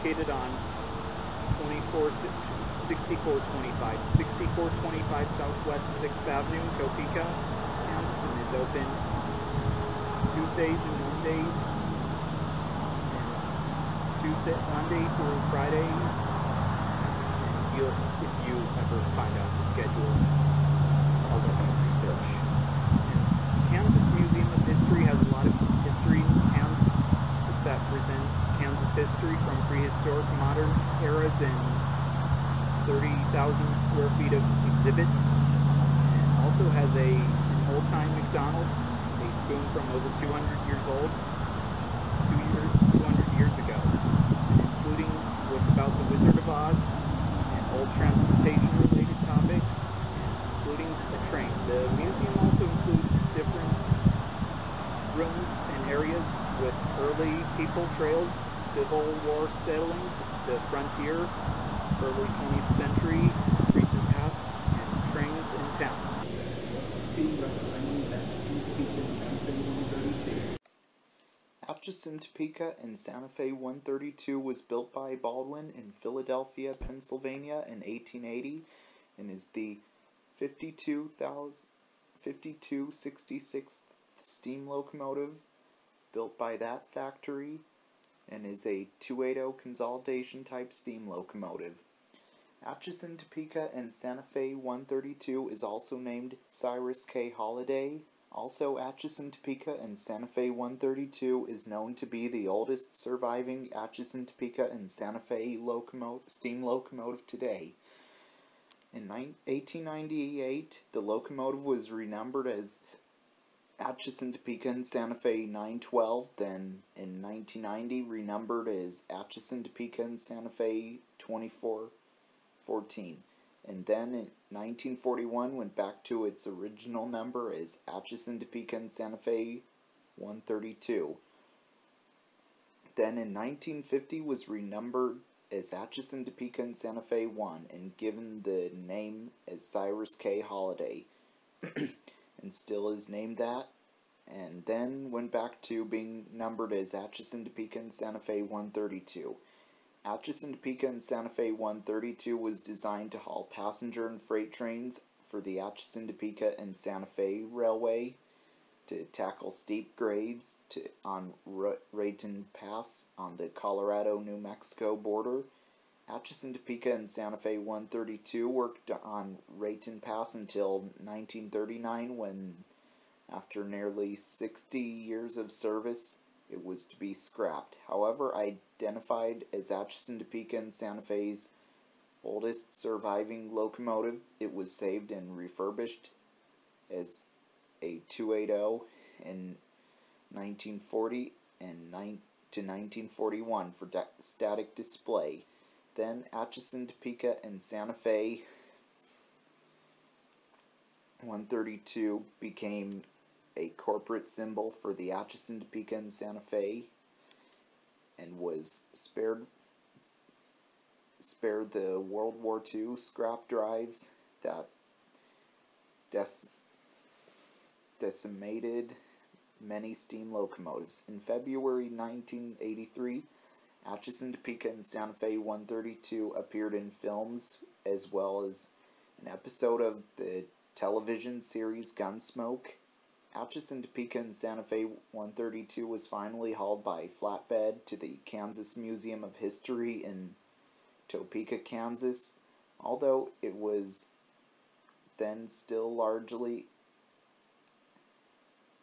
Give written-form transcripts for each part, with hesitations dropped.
located on 6425 Southwest 6th Avenue in Topeka, and is open Tuesdays and Mondays, Monday through Friday. If you ever find out the schedule, I'll let you research. And Kansas Museum of History has a lot of history in Kansas that presents Kansas history from prehistoric to modern eras and 30,000 square feet of exhibits. And also has an old-time McDonald's, a spoon from over 200 years old, 200 years ago, including with about the Wizard of Oz and old transportation-related topics, including the train. The museum also includes different rooms and areas with early people trails, Civil War settlings, the frontier, early 20th century, recent past, and trains in town. Atchison, Topeka, and Santa Fe 132 was built by Baldwin in Philadelphia, Pennsylvania in 1880 and is the 5266th steam locomotive built by that factory and is a 280 consolidation type steam locomotive. Atchison, Topeka, and Santa Fe 132 is also named Cyrus K. Holliday. Also, Atchison, Topeka, and Santa Fe 132 is known to be the oldest surviving Atchison, Topeka, and Santa Fe steam locomotive today. In 1898, the locomotive was renumbered as Atchison, Topeka, and Santa Fe 912, then in 1990 renumbered as Atchison, Topeka, and Santa Fe 2414. And then in 1941 went back to its original number as Atchison, Topeka, and Santa Fe 132. Then in 1950 was renumbered as Atchison, Topeka, and Santa Fe 1 and given the name as Cyrus K. Holliday and still is named that, and then went back to being numbered as Atchison, Topeka, and Santa Fe 132. Atchison, Topeka, and Santa Fe 132 was designed to haul passenger and freight trains for the Atchison, Topeka, and Santa Fe Railway to tackle steep grades on Raton Pass on the Colorado-New Mexico border. Atchison, Topeka, and Santa Fe 132 worked on Raton Pass until 1939 when, after nearly 60 years of service, it was to be scrapped. However, identified as Atchison, Topeka, and Santa Fe's oldest surviving locomotive, it was saved and refurbished as a 280 in 1940 and to 1941 for static display. Then Atchison, Topeka, and Santa Fe 132 became a corporate symbol for the Atchison, Topeka, and Santa Fe, and was spared the World War II scrap drives that decimated many steam locomotives. In February 1983, Atchison, Topeka, and Santa Fe 132 appeared in films as well as an episode of the television series Gunsmoke. Atchison, Topeka, and Santa Fe 132 was finally hauled by flatbed to the Kansas Museum of History in Topeka, Kansas, although it was then still largely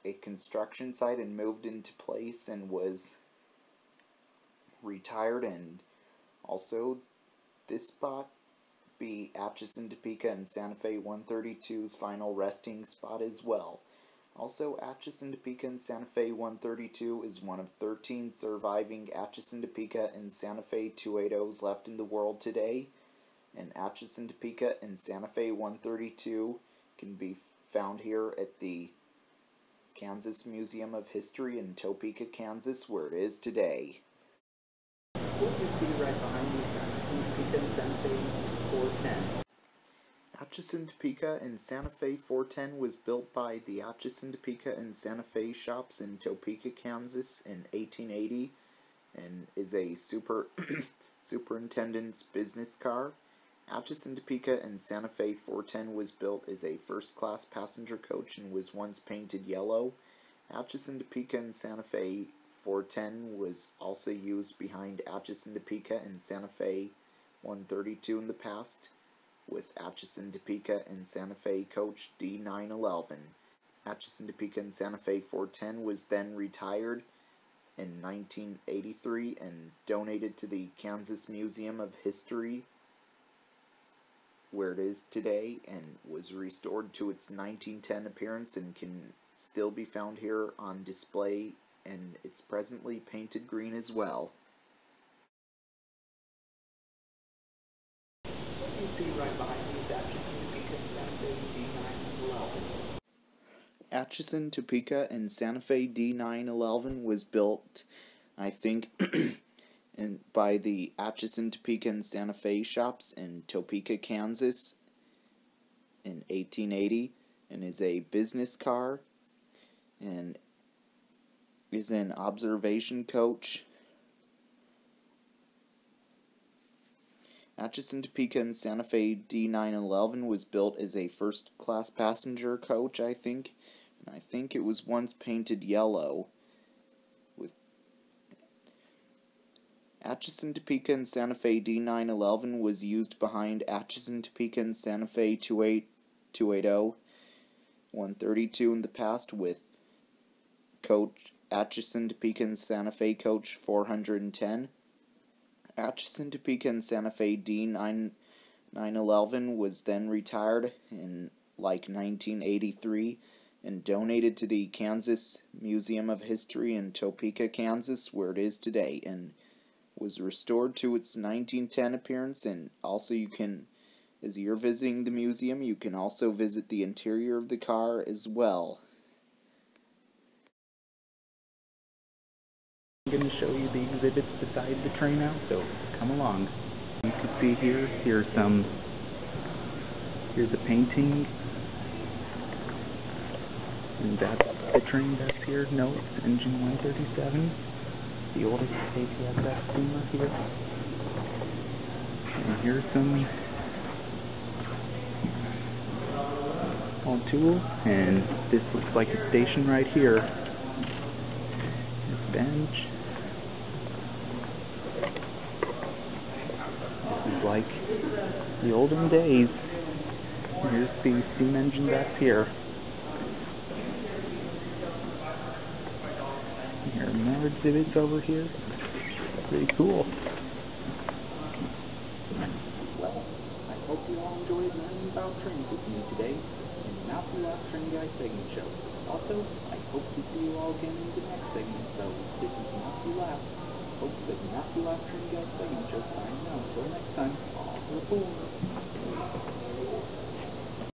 a construction site and moved into place and was retired, and also this spot be Atchison, Topeka, and Santa Fe 132's final resting spot as well. Also, Atchison, Topeka, and Santa Fe 132 is one of 13 surviving Atchison, Topeka, and Santa Fe 280s left in the world today, and Atchison, Topeka, and Santa Fe 132 can be found here at the Kansas Museum of History in Topeka, Kansas, where it is today. What you see right behind you is Atchison, Topeka, and Santa Fe 410. Atchison, Topeka, and Santa Fe 410 was built by the Atchison, Topeka, and Santa Fe shops in Topeka, Kansas in 1880 and is a superintendent's business car. Atchison, Topeka, and Santa Fe 410 was built as a first-class passenger coach and was once painted yellow. Atchison, Topeka, and Santa Fe 410 was also used behind Atchison, Topeka, and Santa Fe 132 in the past, with Atchison, Topeka, and Santa Fe coach D911. Atchison, Topeka, and Santa Fe 410 was then retired in 1983 and donated to the Kansas Museum of History, where it is today, and was restored to its 1910 appearance and can still be found here on display, and it's presently painted green as well. Atchison, Topeka, and Santa Fe D911 was built, I think, by the Atchison, Topeka, and Santa Fe shops in Topeka, Kansas in 1880, and is a business car and is an observation coach. Atchison, Topeka, and Santa Fe D911 was built as a first-class passenger coach, I think. And I think it was once painted yellow. With Atchison, Topeka, and Santa Fe D911 was used behind Atchison, Topeka, and Santa Fe 280 132 in the past, with coach Atchison, Topeka, and Santa Fe coach 410. Atchison, Topeka, and Santa Fe D911 was then retired in 1983 and donated to the Kansas Museum of History in Topeka, Kansas, where it is today, and was restored to its 1910 appearance. And also, you can, as you're visiting the museum, you can also visit the interior of the car as well. I'm going to show you the exhibits beside the train now, so come along. You can see here's a painting, and that's the train that's here. No, it's engine 137, the oldest KPSF steamer here. And here's some old tools, and this looks like a station right here. This bench. Like the olden days. Here's the steam engine that's here. Here are more exhibits over here. Pretty cool. Well, I hope you all enjoyed learning about trains with me today in the Not the Last Train Guy segment show. Also, I hope to see you all again in the next segment, so this is Not the Last. Folks, the Not the Last Train Guy segment show signing out. Until next time, all report.